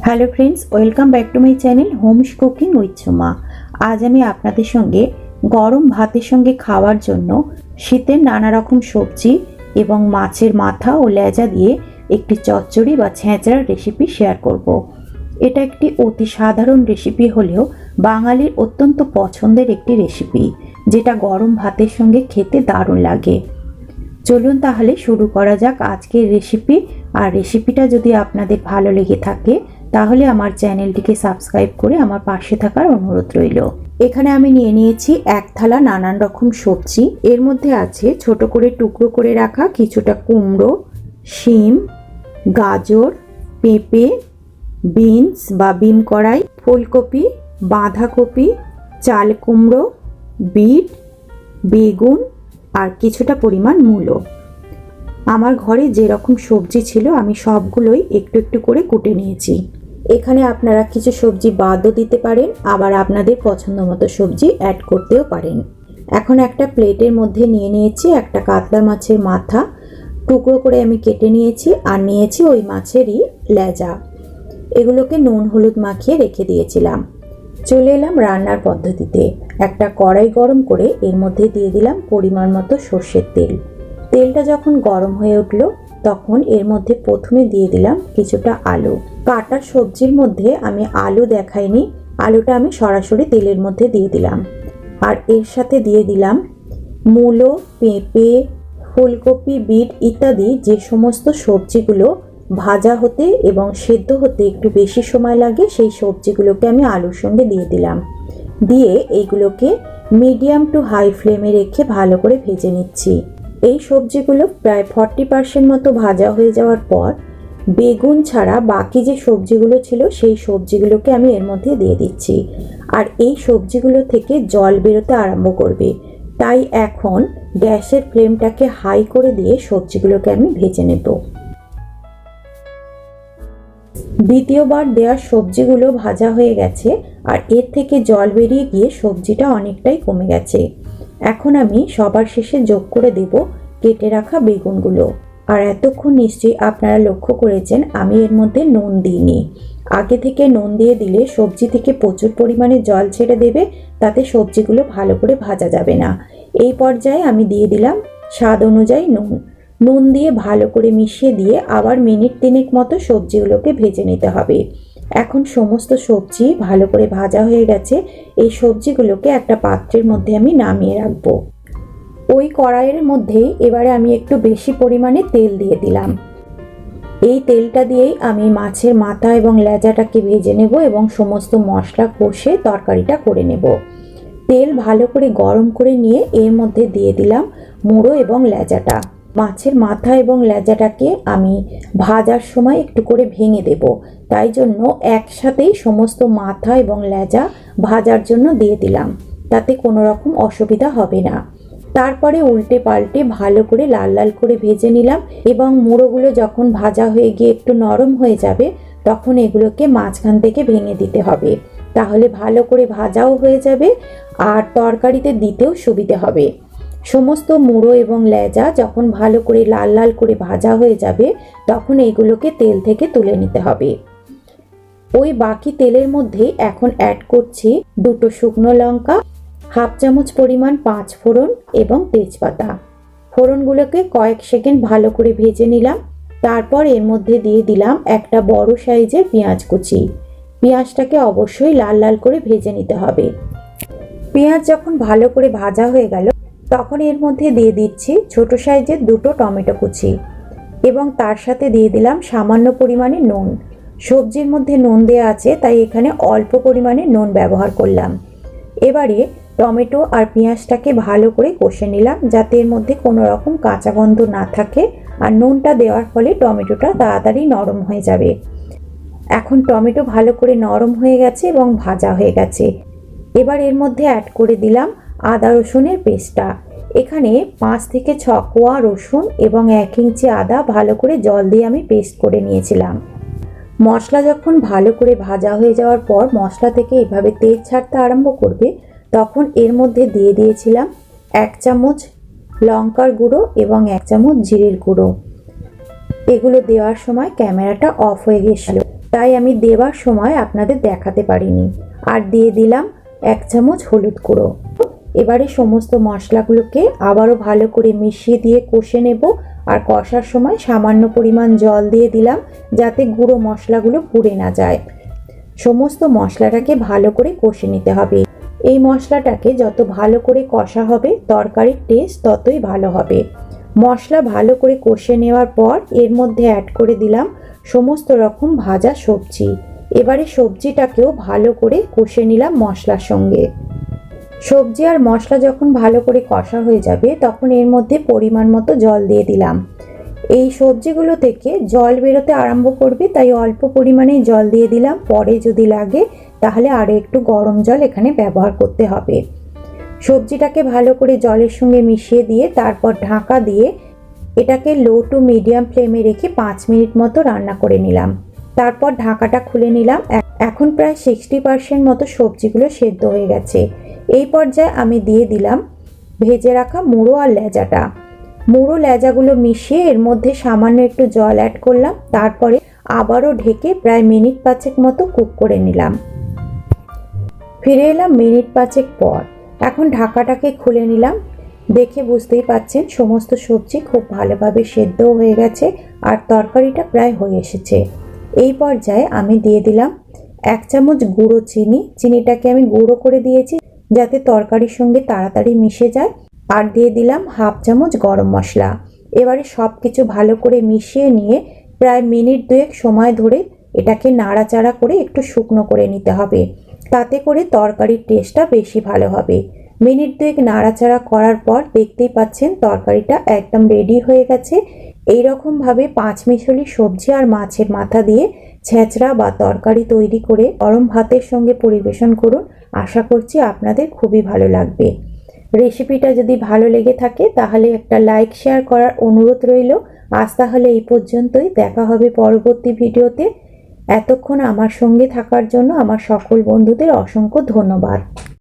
Hello friends, welcome back to my channel Holmes cooking with Suma. আজ আমি আপনাদের সঙ্গে গরম ভাতের সঙ্গে খাওয়ার জন্য শীতের নানা রকম সবজি এবং মাছের মাথা ও লেজা দিয়ে একটি চচ্চড়ি বা ছেঁচড়ার রেসিপি শেয়ার করব। এটা একটি অতি সাধারণ রেসিপি হলেও বাঙালির অত্যন্ত পছন্দের একটি রেসিপি, যেটা গরম ভাতের সঙ্গে খেতে দারুণ লাগে। চলুন তাহলে শুরু করা যাক আজকের রেসিপি। আর রেসিপিটা যদি আপনাদের ভালো লেগে থাকে তাহলে আমার চ্যানেলটিকে সাবস্ক্রাইব করে আমার পাশে থাকার অনুরোধ রইল। এখানে আমি নিয়ে নিয়েছি এক থালা নানান রকম সবজি। এর মধ্যে আছে ছোট করে টুকরো করে রাখা কিছুটা কুমড়ো, শিম, গাজর, পেঁপে, বিনস বা বিন কড়াই, ফুলকপি, বাঁধাকপি, চাল কুমড়ো, বিট, বেগুন আর কিছুটা পরিমাণ মূলো। আমার ঘরে যেরকম সবজি ছিল আমি সবগুলোই একটু একটু করে কুটে নিয়েছি। এখানে আপনারা কিছু সবজি বাদও দিতে পারেন, আবার আপনাদের পছন্দ মতো সবজি অ্যাড করতেও পারেন। এখন একটা প্লেটের মধ্যে নিয়ে নিয়েছি একটা কাতলা মাছের মাথা, টুকরো করে আমি কেটে নিয়েছি, আর নিয়েছি ওই মাছেরই লেজা। এগুলোকে নুন হলুদ মাখিয়ে রেখে দিয়েছিলাম। চলে এলাম রান্নার পদ্ধতিতে। একটা কড়াই গরম করে এর মধ্যে দিয়ে দিলাম পরিমাণ মতো সর্ষের তেল। তেলটা যখন গরম হয়ে উঠলো তখন এর মধ্যে প্রথমে দিয়ে দিলাম কিছুটা আলু। কাটা সবজির মধ্যে আমি আলু দেখাইনি, আলুটা আমি সরাসরি তেলের মধ্যে দিয়ে দিলাম। আর এর সাথে দিয়ে দিলাম মূলো, পেঁপে, ফুলকপি, বিট ইত্যাদি যে সমস্ত সবজিগুলো ভাজা হতে এবং সেদ্ধ হতে একটু বেশি সময় লাগে সেই সবজিগুলোকে আমি আলুর সঙ্গে দিয়ে দিলাম। দিয়ে এইগুলোকে মিডিয়াম টু হাই ফ্লেমে রেখে ভালো করে ভেজে নিচ্ছি। এই সবজিগুলো প্রায় 40% মতো ভাজা হয়ে যাওয়ার পর বেগুন ছাড়া বাকি যে সবজিগুলো ছিল সেই সবজিগুলোকে আমি এর মধ্যে দিয়ে দিচ্ছি। আর এই সবজিগুলো থেকে জল বেরোতে আরম্ভ করবে, তাই এখন গ্যাসের ফ্লেমটাকে হাই করে দিয়ে সবজিগুলোকে আমি ভেজে নেব। দ্বিতীয়বার দেওয়া সবজিগুলো ভাজা হয়ে গেছে আর এর থেকে জল বেরিয়ে গিয়ে সবজিটা অনেকটাই কমে গেছে। এখন আমি সবার শেষে যোগ করে দেব কেটে রাখা বেগুনগুলো। আর এতক্ষণ নিশ্চয়ই আপনারা লক্ষ্য করেছেন আমি এর মধ্যে নুন দিইনি। আগে থেকে নুন দিয়ে দিলে সবজি থেকে প্রচুর পরিমাণে জল ছেড়ে দেবে, তাতে সবজিগুলো ভালো করে ভাজা যাবে না। এই পর্যায়ে আমি দিয়ে দিলাম স্বাদ অনুযায়ী নুন। নুন দিয়ে ভালো করে মিশিয়ে দিয়ে আবার মিনিট 3 মতো সবজিগুলোকে ভেজে নিতে হবে। এখন সমস্ত সবজি ভালো করে ভাজা হয়ে গেছে। এই সবজিগুলোকে একটা পাত্রের মধ্যে আমি নামিয়ে রাখবো। ওই কড়াইয়ের মধ্যেই এবারে আমি একটু বেশি পরিমাণে তেল দিয়ে দিলাম। এই তেলটা দিয়েই আমি মাছের মাথা এবং লেজাটাকে ভেজে নেব এবং সমস্ত মশলা কষে তরকারিটা করে নেব। তেল ভালো করে গরম করে নিয়ে এর মধ্যে দিয়ে দিলাম মুড়ো এবং লেজাটা। মাছের মাথা এবং লেজাটাকে আমি ভাজার সময় একটু করে ভেঙে দেব, তাই জন্য একসাথেই সমস্ত মাথা এবং লেজা ভাজার জন্য দিয়ে দিলাম, তাতে কোনো রকম অসুবিধা হবে না। তারপরে উল্টে পাল্টে ভালো করে লাল লাল করে ভেজে নিলাম এবং মুড়োগুলো যখন ভাজা হয়ে গিয়ে একটু নরম হয়ে যাবে তখন এগুলোকে মাঝখান থেকে ভেঙে দিতে হবে, তাহলে ভালো করে ভাজাও হয়ে যাবে আর তরকারিতে দিতেও সুবিধে হবে। সমস্ত মুড়ো এবং লেজা যখন ভালো করে লাল লাল করে ভাজা হয়ে যাবে তখন এইগুলোকে তেল থেকে তুলে নিতে হবে। ওই বাকি তেলের মধ্যে এখন অ্যাড করছি 2 শুকনো লঙ্কা, হাফ চামচ পরিমাণ 5 ফোড়ন এবং তেজপাতা। ফোড়নগুলোকে কয়েক সেকেন্ড ভালো করে ভেজে নিলাম। তারপর এর মধ্যে দিয়ে দিলাম একটা বড় সাইজের পেঁয়াজ কুচি। পেঁয়াজটাকে অবশ্যই লাল লাল করে ভেজে নিতে হবে। পেঁয়াজ যখন ভালো করে ভাজা হয়ে গেল তখন এর মধ্যে দিয়ে দিচ্ছি ছোট সাইজের 2 টমেটো কুচি এবং তার সাথে দিয়ে দিলাম সামান্য পরিমাণে নুন। সবজির মধ্যে নুন দেওয়া আছে তাই এখানে অল্প পরিমাণে নুন ব্যবহার করলাম। এবারে টমেটো আর পেঁয়াজটাকে ভালো করে কষে নিলাম যাতে এর মধ্যে কোনো রকম কাঁচা গন্ধ না থাকে, আর নুনটা দেওয়ার ফলে টমেটোটা তাড়াতাড়ি নরম হয়ে যাবে। এখন টমেটো ভালো করে নরম হয়ে গেছে এবং ভাজা হয়ে গেছে। এবার এর মধ্যে অ্যাড করে দিলাম আদা রসুনের পেস্টটা। এখানে 5 থেকে 6 কোয়া রসুন এবং 1 ইঞ্চি আদা ভালো করে জল দিয়ে আমি পেস্ট করে নিয়েছিলাম। মশলা যখন ভালো করে ভাজা হয়ে যাওয়ার পর মশলা থেকে এভাবে তেল ছাড়তে আরম্ভ করবে তখন এর মধ্যে দিয়ে দিয়েছিলাম 1 চামচ লঙ্কার গুঁড়ো এবং 1 চামচ জিরের গুঁড়ো। এগুলো দেওয়ার সময় ক্যামেরাটা অফ হয়ে গেছিল, তাই আমি দেওয়ার সময় আপনাদের দেখাতে পারিনি। আর দিয়ে দিলাম 1 চামচ হলুদ গুঁড়ো। এবারে সমস্ত মশলাগুলোকে আবারও ভালো করে মিশিয়ে দিয়ে কষে নেব। আর কষার সময় সামান্য পরিমাণ জল দিয়ে দিলাম, যাতে গুঁড়ো মশলাগুলো পুড়ে না যায়। সমস্ত মশলাটাকে ভালো করে কষে নিতে হবে। এই মশলাটাকে যত ভালো করে কষা হবে তরকারির টেস্ট ততই ভালো হবে। মশলা ভালো করে কষে নেওয়ার পর এর মধ্যে অ্যাড করে দিলাম সমস্ত রকম ভাজা সবজি। এবারে সবজিটাকেও ভালো করে কষে নিলাম মশলার সঙ্গে। সবজি আর মশলা যখন ভালো করে কষা হয়ে যাবে তখন এর মধ্যে পরিমাণ মতো জল দিয়ে দিলাম। এই সবজিগুলো থেকে জল বেরোতে আরম্ভ করবে, তাই অল্প পরিমাণেই জল দিয়ে দিলাম। পরে যদি লাগে তাহলে আরও একটু গরম জল এখানে ব্যবহার করতে হবে। সবজিটাকে ভালো করে জলের সঙ্গে মিশিয়ে দিয়ে তারপর ঢাকা দিয়ে এটাকে লো টু মিডিয়াম ফ্লেমে রেখে 5 মিনিট মতো রান্না করে নিলাম। তারপর ঢাকাটা খুলে নিলাম। এখন প্রায় 60% মতো সবজিগুলো সেদ্ধ হয়ে গেছে। এই পর্যায়ে আমি দিয়ে দিলাম ভেজে রাখা মুড়ো আর লেজাটা। মুড়ো লেজাগুলো মিশিয়ে এর মধ্যে সামান্য একটু জল অ্যাড করলাম। তারপরে আবারও ঢেকে প্রায় মিনিট 5 মতো কুক করে নিলাম। ফিরে এলাম মিনিট 5 পর। এখন ঢাকাটাকে খুলে নিলাম। দেখে বুঝতেই পাচ্ছেন সমস্ত সবজি খুব ভালোভাবে সেদ্ধও হয়ে গেছে আর তরকারিটা প্রায় হয়ে এসেছে। এই পর্যায়ে আমি দিয়ে দিলাম 1 চামচ গুঁড়ো চিনি। চিনিটাকে আমি গুঁড়ো করে দিয়েছি যাতে তরকারির সঙ্গে তাড়াতাড়ি মিশে যায়। আর দিয়ে দিলাম 1/2 চামচ গরম মশলা। এবারে সব কিছু ভালো করে মিশিয়ে নিয়ে প্রায় মিনিট 2 সময় ধরে এটাকে নাড়াচাড়া করে একটু শুকনো করে নিতে হবে, তাতে করে তরকারির টেস্টটা বেশি ভালো হবে। মিনিট 2 নাড়াচাড়া করার পর দেখতেই পাচ্ছেন তরকারিটা একদম রেডি হয়ে গেছে। এই রকমভাবে 5 মিশালি সবজি আর মাছের মাথা দিয়ে ছেঁচড়া বা তরকারি তৈরি করে গরম ভাতের সঙ্গে পরিবেশন করুন। আশা করছি আপনাদের খুবই ভালো লাগবে। রেসিপিটা যদি ভালো লেগে থাকে তাহলে একটা লাইক শেয়ার করার অনুরোধ রইল। আজ তাহলে এই পর্যন্তই, দেখা হবে পরবর্তী ভিডিওতে। এতক্ষণ আমার সঙ্গে থাকার জন্য আমার সকল বন্ধুদের অসংখ্য ধন্যবাদ।